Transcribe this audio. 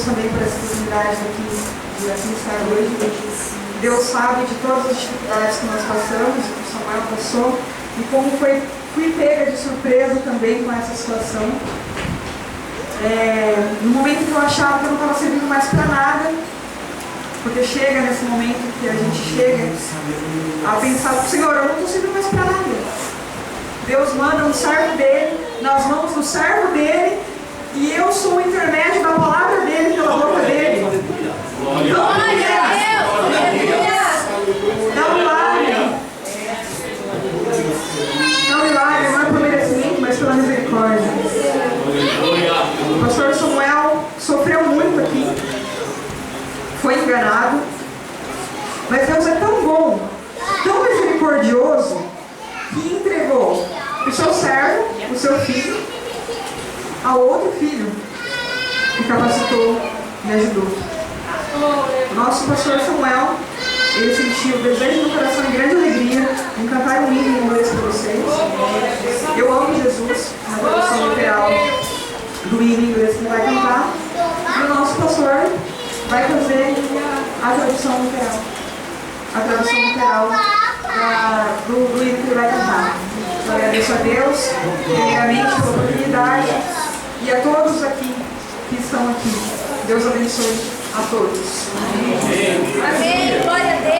também por essa oportunidade aqui de assim estar hoje. Deus sabe de todas as dificuldades que nós passamos, que o Samuel passou, e como fui pega de surpresa também com essa situação. No momento que eu achava que eu não estava servindo mais para nada, porque chega nesse momento que a gente chega a pensar, Senhor, eu não estou servindo mais para nada. Deus manda um servo dele, nas mãos do servo dele, e eu sou o intermédio da palavra dele pela boca dele. Glória a Deus! Não milagre. Não milagre, não é por merecimento, mas pela misericórdia. O pastor Samuel sofreu muito aqui, foi enganado, mas Deus é tão bom, tão misericordioso, que entregou o seu servo, o seu filho, ao outro filho, que capacitou e ajudou. O nosso pastor Samuel, ele sentiu o desejo no coração de grande alegria em cantar um hino em inglês para vocês. Eu amo Jesus, na tradução literal do hino em inglês que ele vai cantar, e o nosso pastor vai fazer a tradução literal. A tradução literal do hino que ele vai cantar. Eu agradeço a Deus, primeiramente, pela oportunidade, e a todos aqui que estão aqui. Deus abençoe a todos. Amém. Glória a Deus.